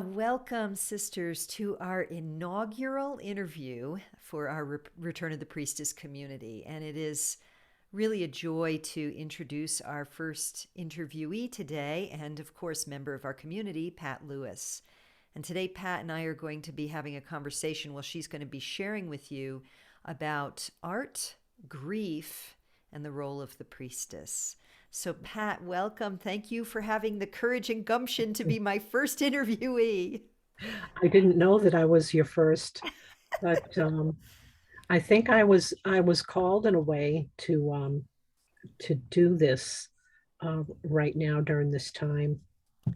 Welcome, sisters, to our inaugural interview for our Return of the Priestess community. And it is really a joy to introduce our first interviewee today, and of course, member of our community, Pat Lewis. And today, Pat and I are going to be having a conversation. Well, she's going to be sharing with you about art, grief, and the role of the priestess. So, Pat, welcome. Thank you for having the courage and gumption to be my first interviewee. I didn't know that I was your first, but I think I was called in a way to do this right now during this time.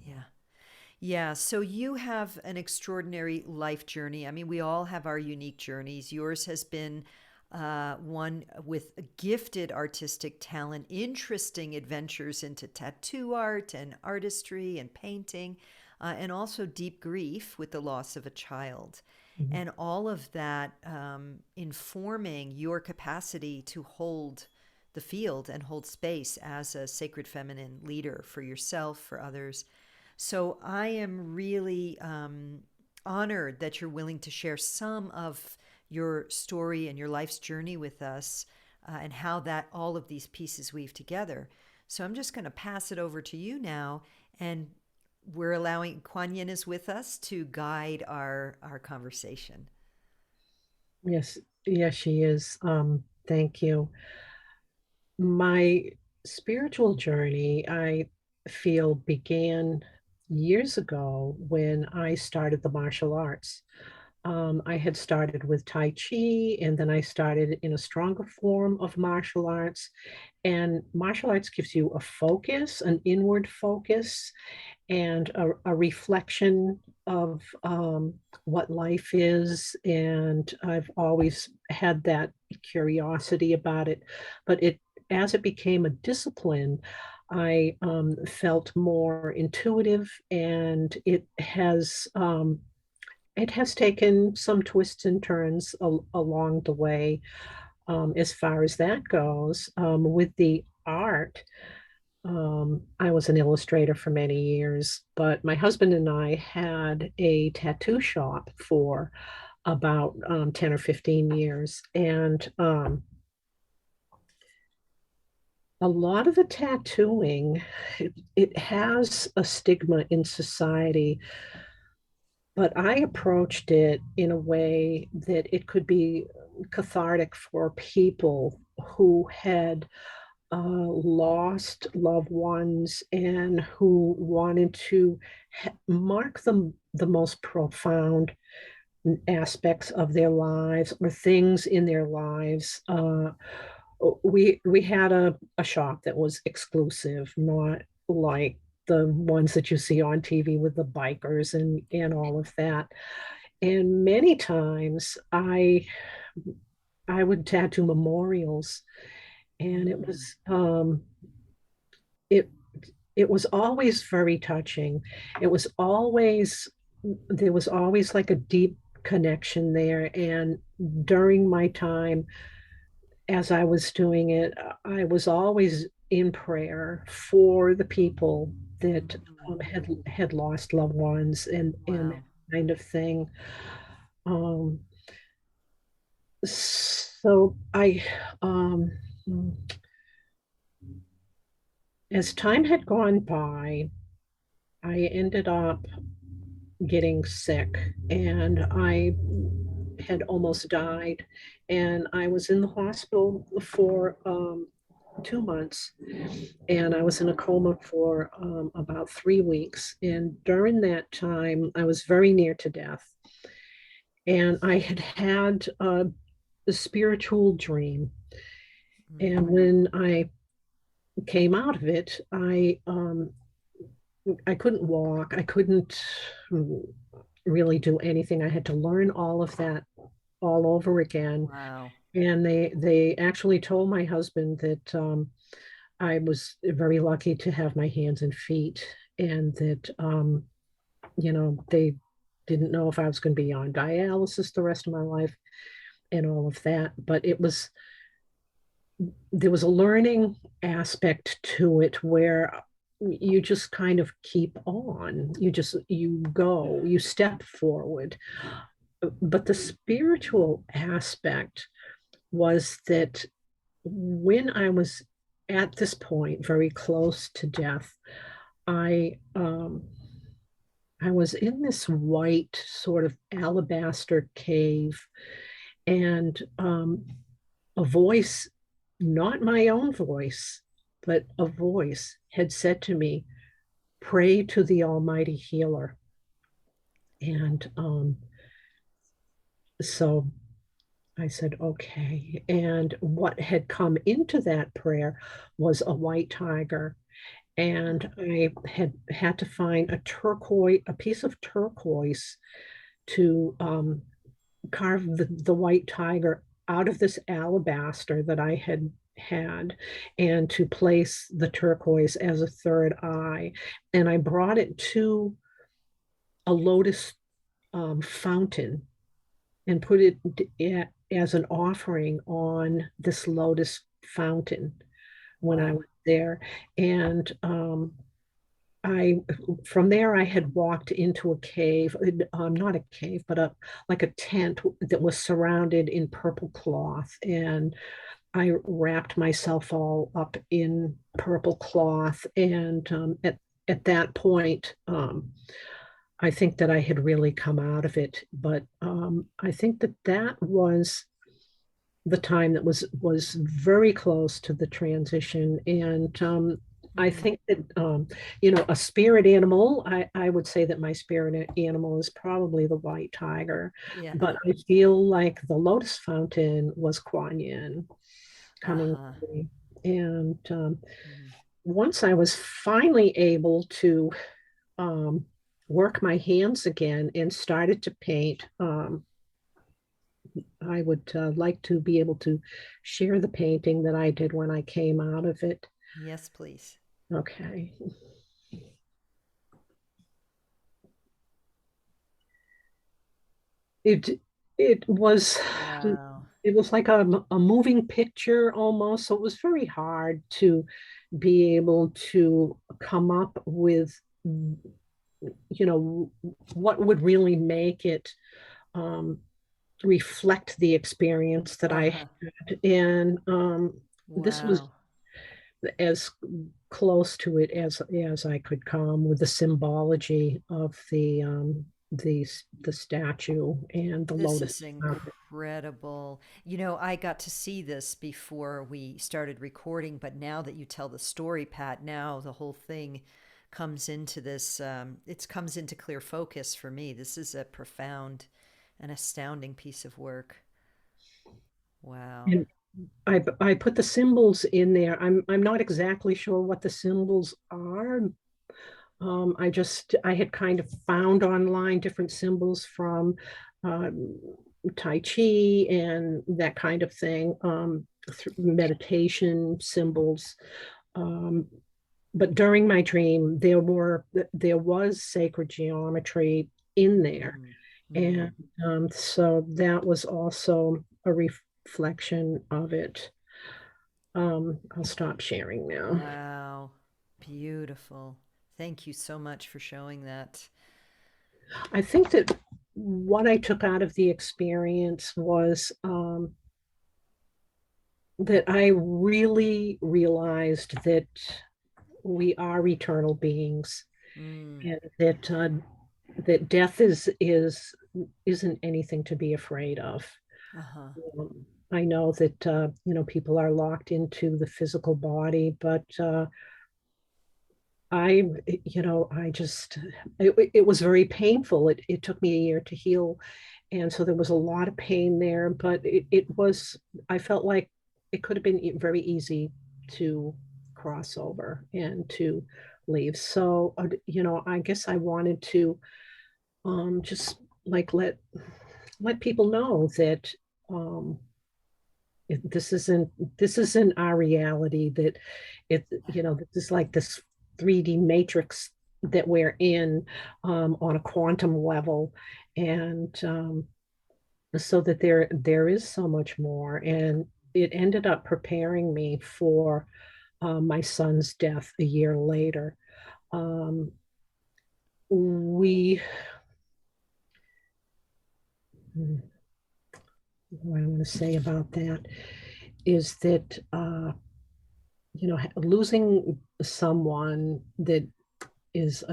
Yeah. Yeah. So, you have an extraordinary life journey. I mean, we all have our unique journeys. Yours has been one with gifted artistic talent, interesting adventures into tattoo art and artistry and painting, and also deep grief with the loss of a child. Mhm. And all of that informing your capacity to hold the field and hold space as a sacred feminine leader for yourself, for others. So I am really honored that you're willing to share some of your story and your life's journey with us, and how that all of these pieces weave together. So I'm just going to pass it over to you now, and we're allowing Kuan Yin is with us to guide our conversation. Yes, yes, she is. Thank you. My spiritual journey, I feel, began years ago when I started the martial arts. I had started with Tai Chi, and then I started in a stronger form of martial arts. And martial arts gives you a focus, an inward focus, and a reflection of what life is. And I've always had that curiosity about it. But as it became a discipline, I felt more intuitive, and it has taken some twists and turns along the way, as far as that goes. With the art, I was an illustrator for many years, but my husband and I had a tattoo shop for about 10 or 15 years. And a lot of the tattooing, it has a stigma in society, but I approached it in a way that it could be cathartic for people who had lost loved ones and who wanted to mark the most profound aspects of their lives or things in their lives. We had a shop that was exclusive, not like the ones that you see on TV with the bikers and all of that. And many times I would tattoo memorials, and Mm, it it was always very touching. It was always There was always like a deep connection there. And during my time as I was doing it, I was always in prayer for the people that mm, had lost loved ones and that wow. kind of thing. Um, so um, as time had gone by, I ended up getting sick, and I had almost died. And I was in the hospital for 2 months, and I was in a coma for about 3 weeks. And during that time, I was very near to death. And I had had a spiritual dream. And Mm, when I came out of it, I couldn't walk. I couldn't really do anything. I had to learn all of that all over again. wow. And they actually told my husband that I was very lucky to have my hands and feet, and that they didn't know if I was going to be on dialysis the rest of my life and all of that. But there was a learning aspect to it where you just kind of keep on. You go, you step forward. But the spiritual aspect was that when I was at this point, very close to death, I I was in this white sort of alabaster cave, and a voice, not my own voice, but a voice had said to me, "Pray to the Almighty Healer." And so I said, okay. And what had come into that prayer was a white tiger. Huh. And I had to find a piece of turquoise to carve the white tiger out of this alabaster that I had, and to place the turquoise as a third eye. And I brought it to a lotus fountain and put it as an offering on this lotus fountain when I Wow. was there. And I from there I had walked into a cave, not a cave, but a like a tent that was surrounded in purple cloth, and I wrapped myself all up in purple cloth. And at that point, I think that I had really come out of it. But I think that that was the time that was very close to the transition. And I Mm. think that a spirit animal. I would say that my spirit animal is probably the white tiger, Yeah. but I feel like the lotus fountain was Kuan Yin coming Uh-huh. to me. And Mhm. once I was finally able to um, work my hands again and started to paint. I would like to be able to share the painting that I did when I came out of it. Yes, please. Okay. It it was Wow. it was like a moving picture almost. So it was very hard to be able to come up with, what would really make it um, reflect the experience that I Uh-huh. had. And this was Wow. as close to it as I could come, with the symbology of the statue and the This lotus is fountain. incredible. I got to see this before we started recording, but now that you tell the story, Pat, now the whole thing comes into this, it comes into clear focus for me. This is a profound and astounding piece of work. Wow. And I put the symbols in there. I'm not exactly sure what the symbols are. I had kind of found online different symbols from um, Tai Chi and that kind of thing, meditation symbols. Um, but during my dream, there was sacred geometry in there, Mm. and Mm. so that was also a reflection of it. I'll stop sharing now. Wow. Beautiful. Thank you so much for showing that. I think that what I took out of the experience was that I really realized that we are eternal beings, Mm. and that death isn't anything to be afraid of. Uh-huh. I know that people are locked into the physical body, but I, I just, it was very painful. It took me a year to heal. And so there was a lot of pain there, but I felt like it could have been very easy to cross over and to leave. So, I guess I wanted to just like let people know that um, this isn't our reality, that this is like this 3D matrix that we're in, on a quantum level. And so that there is so much more. And it ended up preparing me for my son's death a year later. Um, we, what I want to say about that is that, losing someone that is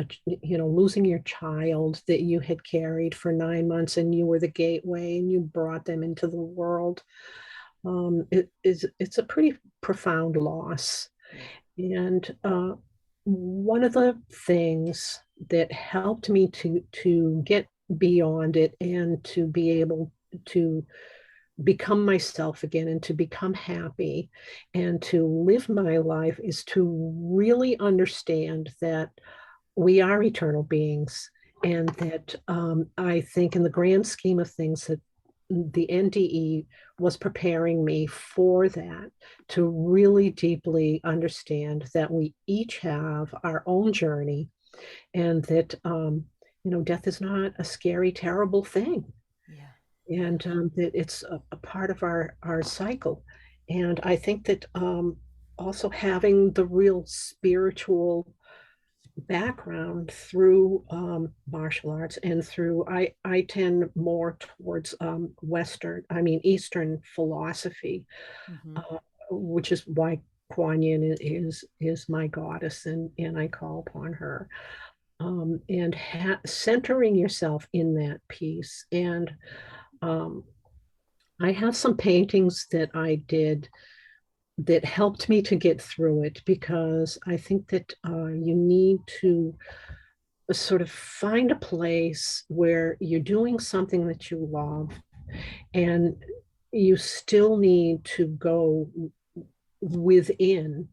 losing your child that you had carried for 9 months, and you were the gateway and you brought them into the world. It's a pretty profound loss. Yeah. And one of the things that helped me to get beyond it and to be able to become myself again and to become happy and to live my life is to really understand that we are eternal beings, and that I think in the grand scheme of things that the NDE was preparing me for that, to really deeply understand that we each have our own journey, and that death is not a scary, terrible thing, Yeah. Yeah. and that it's a part of our cycle. And I think that also having the real spiritual background through martial arts and through I tend more towards Eastern philosophy, Hmm. uh, which is why Kuan Yin is my goddess, and I call upon her, and centering yourself in that piece. And um, I have some paintings that I did that helped me to get through it, because I think that you need to sort of find a place where you're doing something that you love, and you still need to go within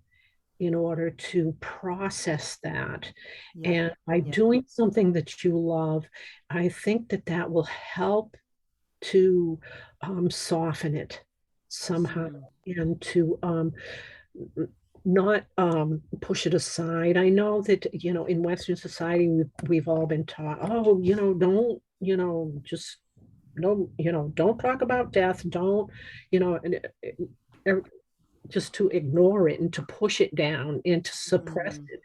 in order to process that. Yeah. And by Yeah. doing something that you love, I think that that will help to soften it somehow, Mm. and to not push it aside. I know that, in Western society, we've all been taught, oh, don't, just don't talk about death. Don't, and just to ignore it and to push it down and to suppress Mm. it.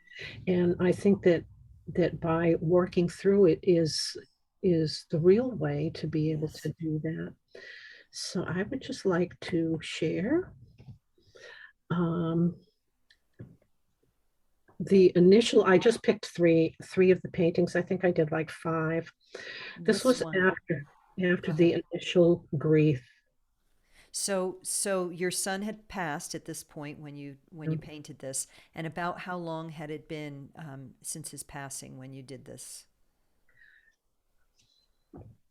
And I think that by working through it is the real way to be able Yes. to do that. So I would just like to share um, the initial. I just picked three of the paintings. I think I did like five. This This was one. after Go ahead. the initial grief. So your son had passed at this point when you painted this, and about how long had it been since his passing when you did this?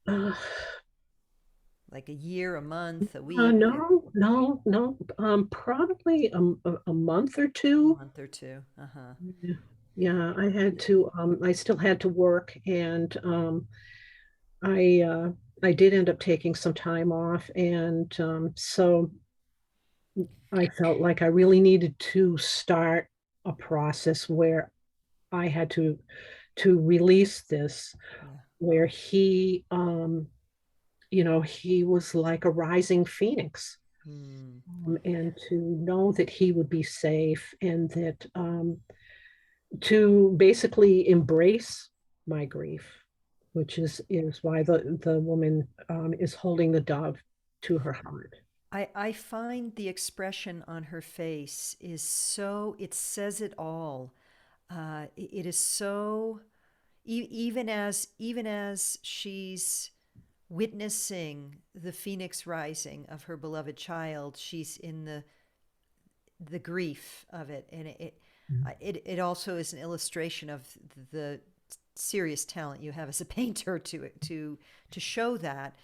Uh, Like a year, a month, a week, no. Probably a month or a two. month or two. Uh huh. Yeah, yeah, I had Yeah. to. I still had to work, and I I did end up taking some time off, and so I felt like I really needed to start a process where I had to release this, Yeah. where he was like a rising phoenix, Hmm. and to know that he would be safe, and that to basically embrace my grief, which is why the woman is holding the dove to her heart. I find the expression on her face is so, it says it all. It is so, even as she's witnessing the phoenix rising of her beloved child, she's in the grief of it, and it also is an illustration of the serious talent you have as a painter to show that.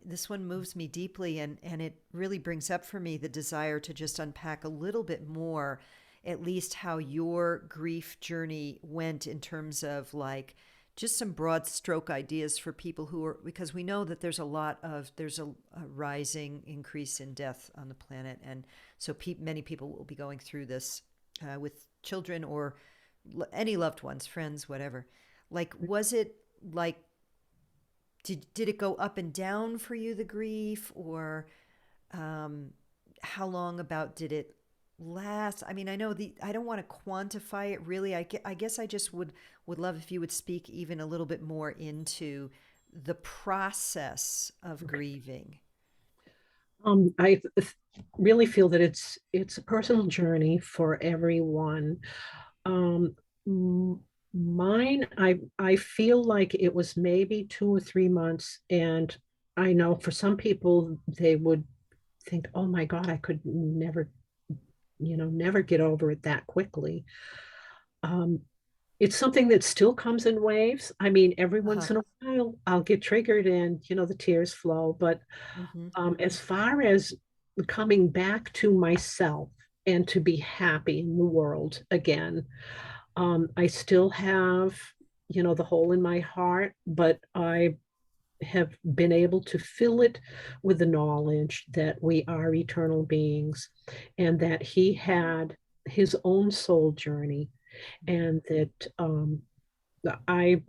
This one moves me deeply, and it really brings up for me the desire to just unpack a little bit more, at least how your grief journey went in terms of like just some broad stroke ideas for people who are, because we know that there's a rising increase in death on the planet, and so many people will be going through this with children or any loved ones, friends, whatever. Like, was it like, did it go up and down for you, the grief, or um, how long about did it? I mean, I know I don't want to quantify it really. I guess I just would love if you would speak even a little bit more into the process of Okay. grieving. I really feel that it's a personal journey for everyone. Um, m- Mine, I feel like it was maybe 2 or 3 months, and I know for some people they would think, "Oh my God, I could never, never get over it that quickly." Um, it's something that still comes in waves. I mean, every Uh-huh. once in a while, I'll get triggered and the tears flow. But Hmm. as far as coming back to myself and to be happy in the world again, I still have, the hole in my heart, but I have been able to fill it with the knowledge that we are eternal beings and that he had his own soul journey, and that I,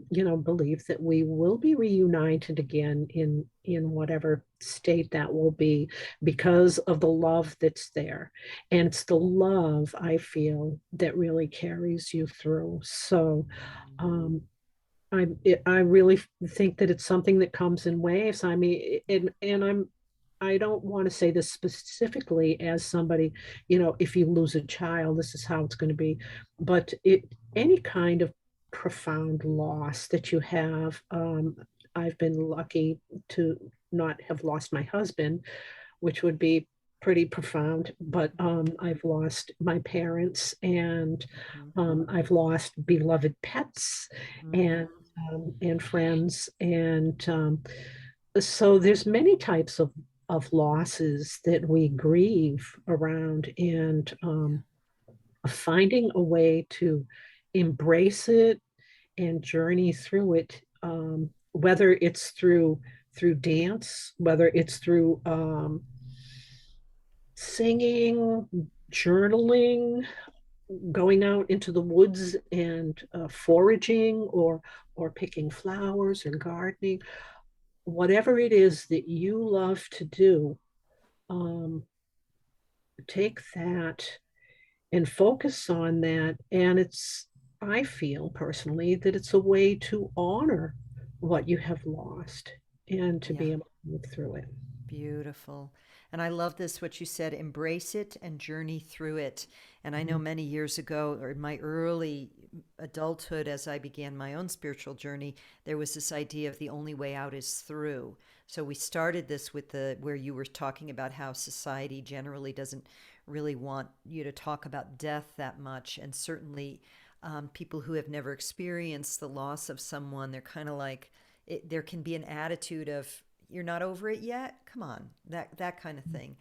believe that we will be reunited again in whatever state that will be, because of the love that's there. And it's the love I feel that really carries you through. So um, I really think that it's something that comes in waves. I mean, and I don't want to say this specifically as somebody, if you lose a child, this is how it's going to be, but any kind of profound loss that you have. I've been lucky to not have lost my husband, which would be pretty profound. But I've lost my parents, and Hmm. I've lost beloved pets and Hmm. friends, and so there's many types of losses that we grieve around, and Yeah. finding a way to embrace it and journey through it, whether it's through dance, whether it's through singing, journaling, going out into the woods and foraging, or picking flowers or gardening, whatever it is that you love to do. um, Take that and focus on that, and I feel personally that it's a way to honor what you have lost and to Yeah. be able to move through it. Beautiful. And I love this, what you said, embrace it and journey through it. And I know Mhm. many years ago, or in my early adulthood, as I began my own spiritual journey, there was this idea of the only way out is through. So we started this with where you were talking about how society generally doesn't really want you to talk about death that much. And certainly people who have never experienced the loss of someone, they're kind of like, there can be an attitude of, you're not over it yet, come on, that kind of thing.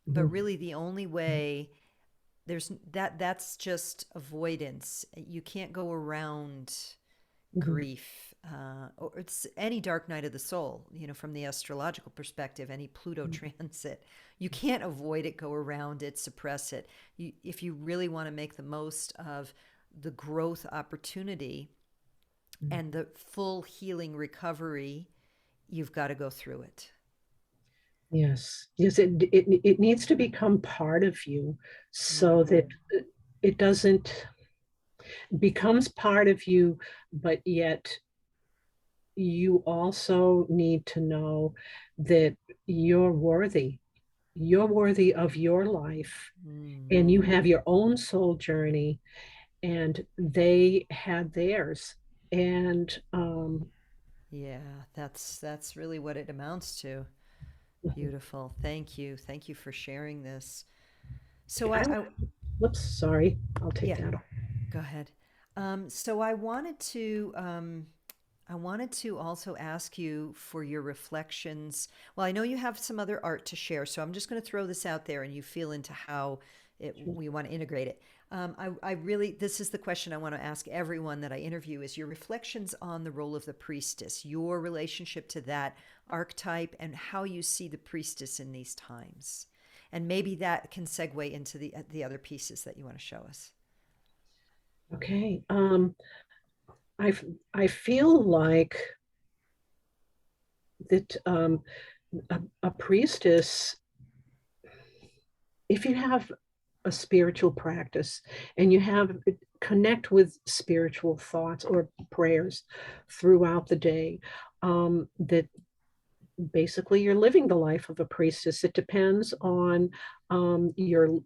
But Mhm. really the only way, that's just avoidance. You can't go around Mhm. grief, or it's any dark night of the soul, from the astrological perspective, any Pluto transit. You can't avoid it, go around it, suppress it. If you really want to make the most of the growth opportunity Mhm. and the full healing recovery, you've got to go through it. Yes, yes, it needs to become part of you, so that Mm, it doesn't becomes part of you, but yet you also need to know that you're worthy. You're worthy of your life, mm. and you have your own soul journey, and they had theirs. And Yeah, that's really what it amounts to. Beautiful. Thank you for sharing this. So I, whoops, sorry, I'll take yeah, that off. go ahead. So I wanted to also ask you for your reflections. Well, I know you have some other art to share, so I'm just going to throw this out there and you feel into how we want to integrate it. I really, this is the question I want to ask everyone that I interview, is your reflections on the role of the priestess, your relationship to that archetype, and how you see the priestess in these times. And maybe that can segue into the other pieces that you want to show us. Okay. I I feel like that a priestess, if you have a spiritual practice and you have connect with spiritual thoughts or prayers throughout the day, that basically you're living the life of a priestess. It depends on your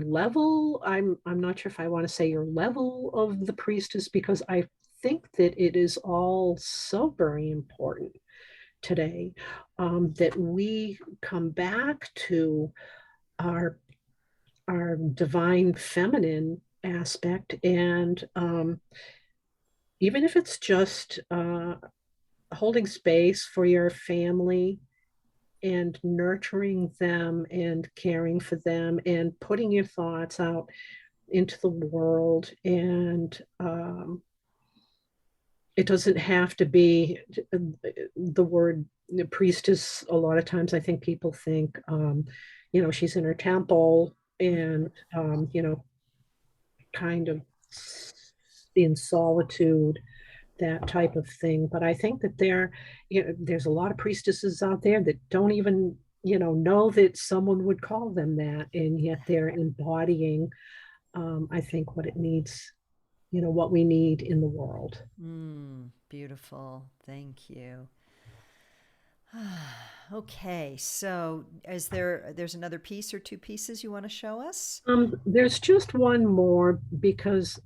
level. I'm not sure if I want to say your level of the priestess, because I think that it is all so very important today, that we come back to our our divine feminine aspect, and even if it's just holding space for your family and nurturing them and caring for them and putting your thoughts out into the world. And it doesn't have to be the word priestess. A lot of times I think people think, she's in her temple and, kind of in solitude, that type of thing. But I think that there's a lot of priestesses out there that don't even, know that someone would call them that, and yet they're embodying, I think, what it needs, what we need in the world. Beautiful. Thank you. Okay, so there's another piece or two pieces you want to show us? There's just one more because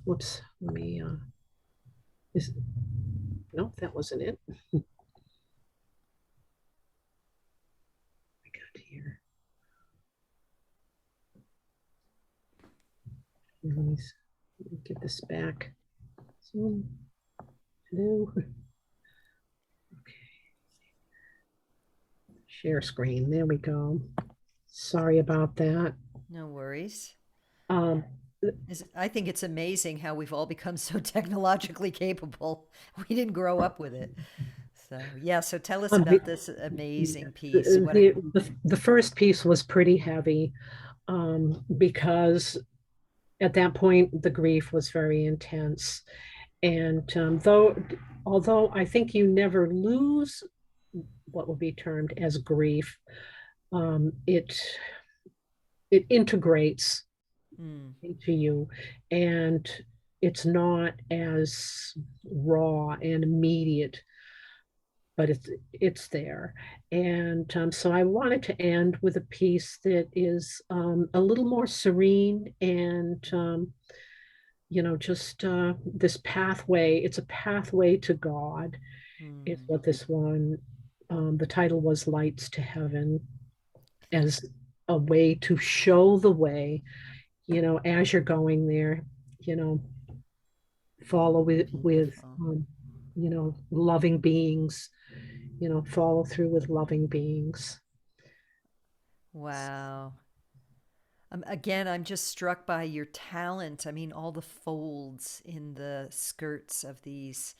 whoops, let me, is, no, that wasn't it. I got here. Let me get this back. So, hello. Okay, share screen. There we go. Sorry about that. No worries. Um, I think it's amazing how we've all become so technologically capable. We didn't grow up with it. So, yeah, so tell us um, the, about this amazing piece. the first piece was pretty heavy, because at that point the grief was very intense. And although I think you never lose what would be termed as grief, it integrates Mm, into you, and it's not as raw and immediate, but it's there. And so I wanted to end with a piece that is a little more serene, and just this pathway. It's a pathway to God, is mm, what this one, the title was Lights to Heaven, as a way to show the way, as you're going there, you know, follow with beautiful. loving beings, follow through with loving beings. Wow. Again, I'm just struck by your talent. I mean, all the folds in the skirts of these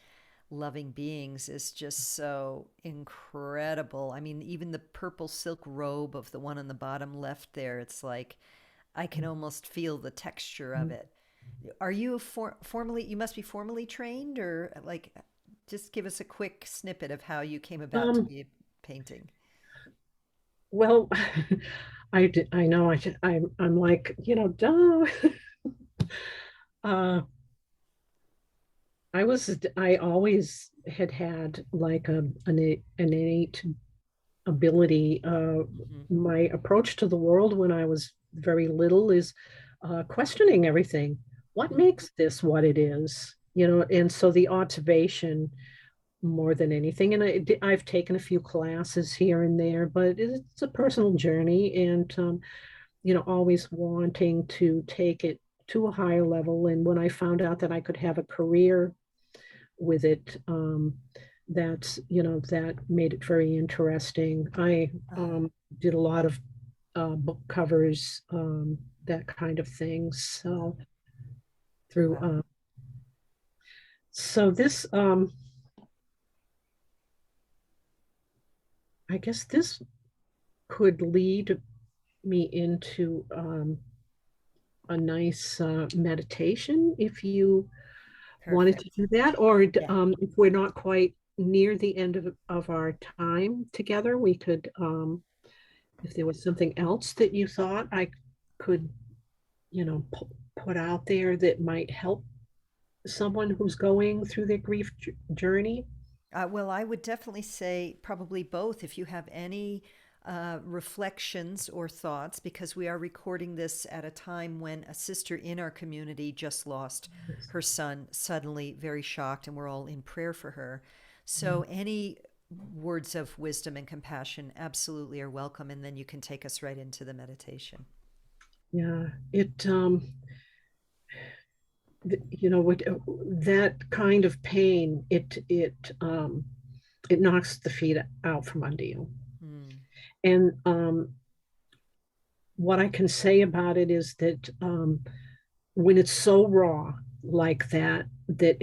loving beings is just so incredible. I mean, even the purple silk robe of the one on the bottom left there, it's like I can almost feel the texture of it. Are you formally, you must be formally trained, or like, just give us a quick snippet of how you came about to Um, be painting. well, I know I'm like, duh. uh, I always had like an innate ability. Hmm. My approach to the world when I was very little is questioning everything. What makes this what it is? And so the observation more than anything. And I've taken a few classes here and there, but it's a personal journey, and always wanting to take it to a higher level. And when I found out that I could have a career with it, that made it very interesting. I did a lot of book covers, that kind of thing. So through Wow. so this I guess this could lead me into a nice meditation, if you wanted to Perfect. do that, or Yeah. if we're not quite near the end of our time together, we could if there was something else that you thought I could, put out there that might help someone who's going through their grief journey. Well, I would definitely say probably both. If you have any reflections or thoughts, because we are recording this at a time when a sister in our community just lost her son suddenly, very shocked, and we're all in prayer for her. So, any words of wisdom and compassion absolutely are welcome. And then you can take us right into the meditation. Yeah, it that kind of pain, it knocks the feet out from under you. Hmm. And what I can say about it is that when it's so raw like that, that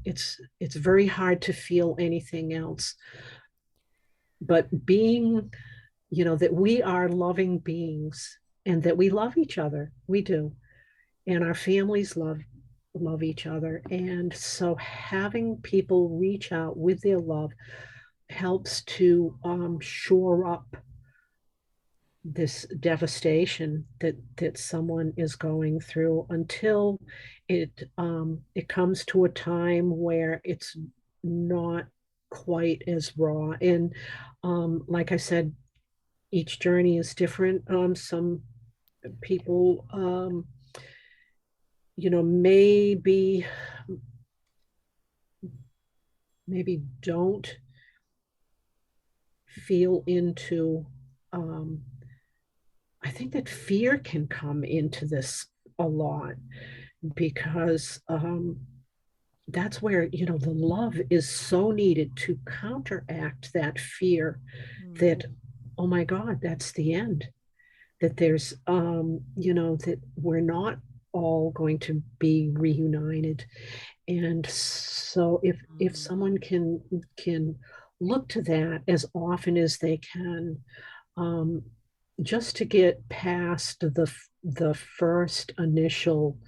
it's very hard to feel anything else. But being, that we are loving beings and that we love each other, we do, and our families love each other, and so having people reach out with their love helps to shore up this devastation that someone is going through until it comes to a time where it's not quite as raw. And like I said, each journey is different. Some people, maybe don't feel into. I think that fear can come into this a lot because that's where the love is so needed to counteract that fear Hmm. that, oh my God, that's the end. That there's that we're not all going to be reunited. And so if Hmm. someone can look to that as often as they can, um, just to get past the first initial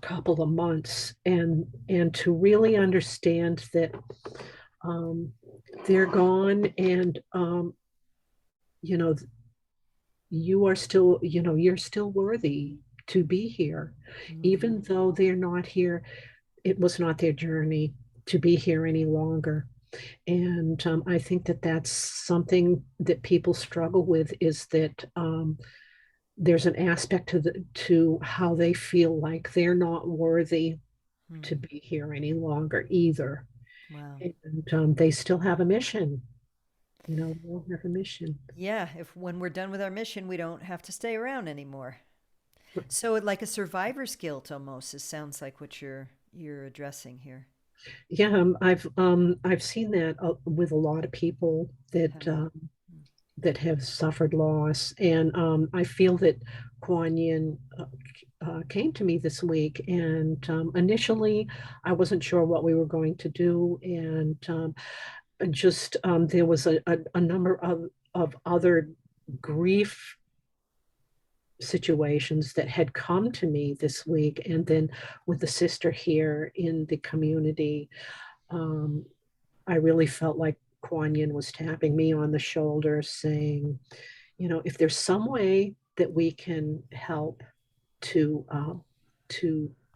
couple of months, and to really understand that um, they're gone, and you know you are still, you're still worthy to be here, Hmm. even though they're not here. It was not their journey to be here any longer. And I think that that's something that people struggle with, is that there's an aspect to how they feel like they're not worthy to Hmm. be here any longer either. Wow. And they still have a mission. They all have a mission. Yeah, if when we're done with our mission, we don't have to stay around anymore. So, like a survivor's guilt almost, it sounds like what you're addressing here. Yeah, I've seen that with a lot of people that Yeah. that have suffered loss, and I feel that Kuan Yin came to me this week, and initially I wasn't sure what we were going to do, and just there was a number of other grief situations that had come to me this week, and then with the sister here in the community, um, I really felt like Kuan Yin was tapping me on the shoulder, saying, if there's some way that we can help to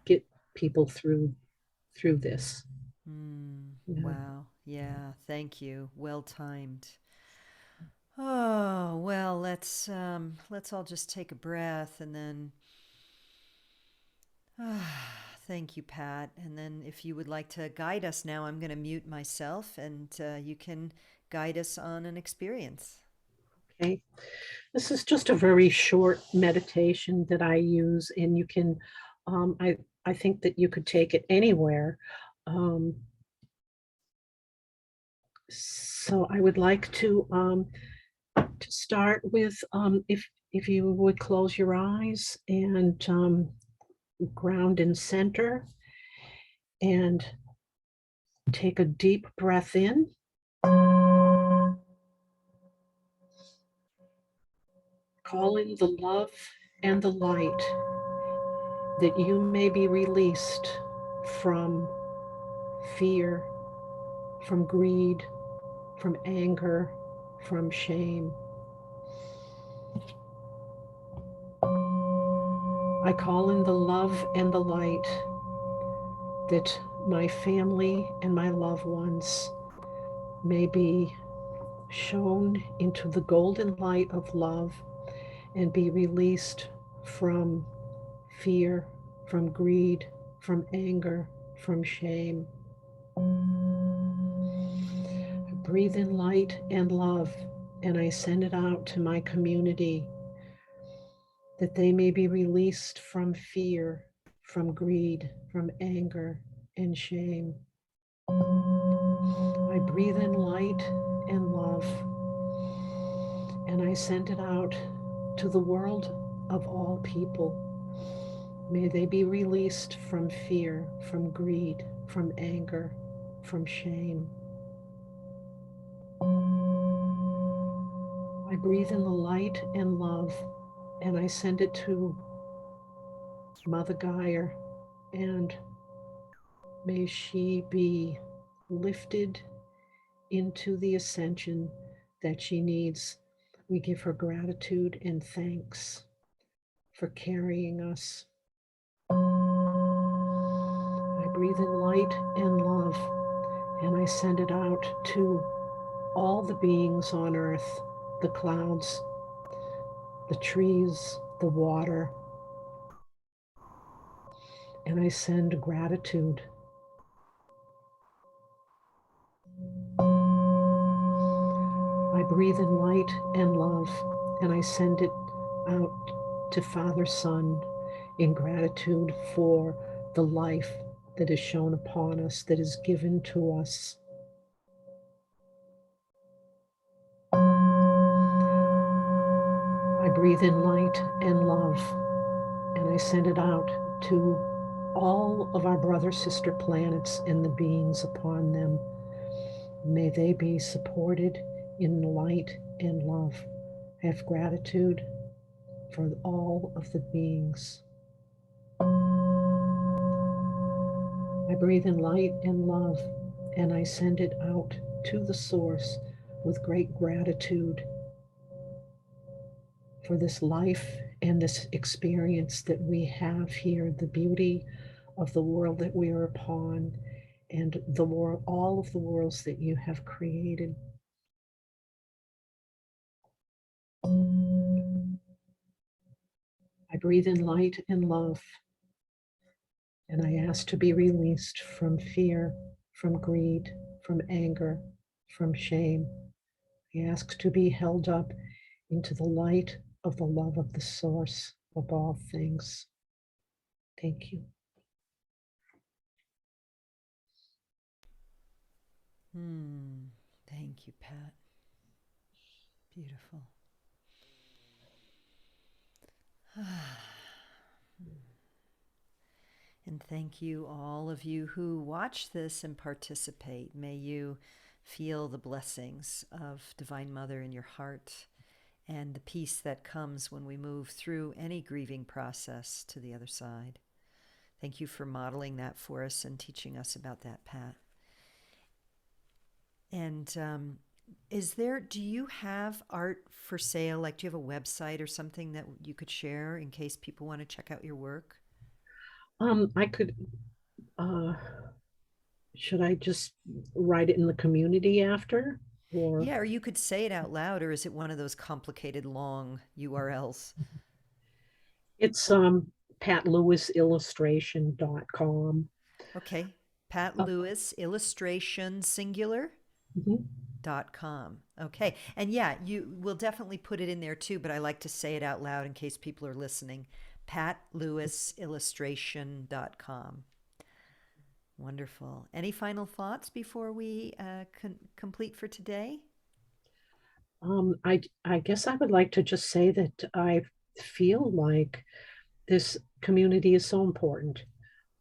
get people through this. Yeah. Wow. Yeah. Thank you. Well timed. Oh, well, let's all just take a breath and then thank you, Pat. And then if you would like to guide us now, I'm going to mute myself and you can guide us on an experience. Okay. This is just a very short meditation that I use, and you can, I think that you could take it anywhere. Um, so I would like to start with, if you would close your eyes and ground and center, and take a deep breath in, call in the love and the light, that you may be released from fear, from greed, from anger, from shame. I call in the love and the light that my family and my loved ones may be shown into the golden light of love and be released from fear, from greed, from anger, from shame. I breathe in light and love, and I send it out to my community that they may be released from fear, from greed, from anger, and shame. I breathe in light and love, and I send it out to the world of all people. May they be released from fear, from greed, from anger, from shame. I breathe in the light and love, and I send it to Mother Gaia, and may she be lifted into the ascension that she needs. We give her gratitude and thanks for carrying us. I breathe in light and love, and I send it out to all the beings on earth, the clouds, the trees, the water, and I send gratitude. I breathe in light and love, and I send it out to Father Son in gratitude for the life that is shown upon us, that is given to us. I breathe in light and love, and I send it out to all of our brother sister planets and the beings upon them. May they be supported in light and love. I have gratitude for all of the beings. I breathe in light and love, and I send it out to the source with great gratitude for this life and this experience that we have here, the beauty of the world that we are upon, and the world, all of the worlds that you have created. I breathe in light and love, and I ask to be released from fear, from greed, from anger, from shame. I ask to be held up into the light of the love of the source of all things. Thank you. Hmm. Thank you, Pat. Beautiful. And thank you, all of you who watch this and participate. May you feel the blessings of Divine Mother in your heart and the peace that comes when we move through any grieving process to the other side. Thank you for modeling that for us and teaching us about that, Pat. And do you have art for sale? Like, do you have a website or something that you could share in case people want to check out your work? I could, uh, should I just write it in the community after? Or Yeah, or you could say it out loud, or is it one of those complicated long URLs? it's patlewisillustration.com. Okay. Pat Uh, Lewis, illustration singular mhm. dot com. Okay. And yeah, you will definitely put it in there too, but I like to say it out loud in case people are listening. PatLewisIllustration.com. Wonderful. Any final thoughts before we complete for today? I guess I would like to just say that I feel like this community is so important.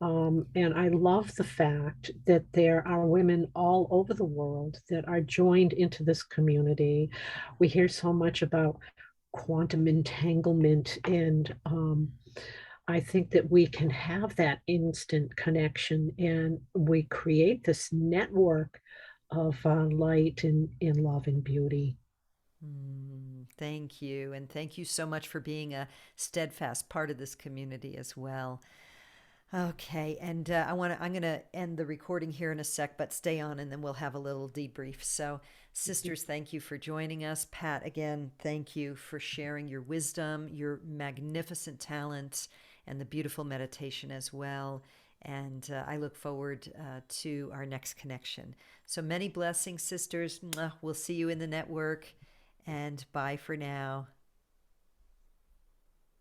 And I love the fact that there are women all over the world that are joined into this community. We hear so much about quantum entanglement, and I think that we can have that instant connection, and we create this network of light and love and beauty. Thank you. And thank you so much for being a steadfast part of this community as well. Okay, and I'm going to end the recording here in a sec, but stay on and then we'll have a little debrief. So, sisters, thank you for joining us. Pat, again, thank you for sharing your wisdom, your magnificent talent, and the beautiful meditation as well. And I look forward to our next connection. So many blessings, sisters. Mwah. We'll see you in the network, and bye for now.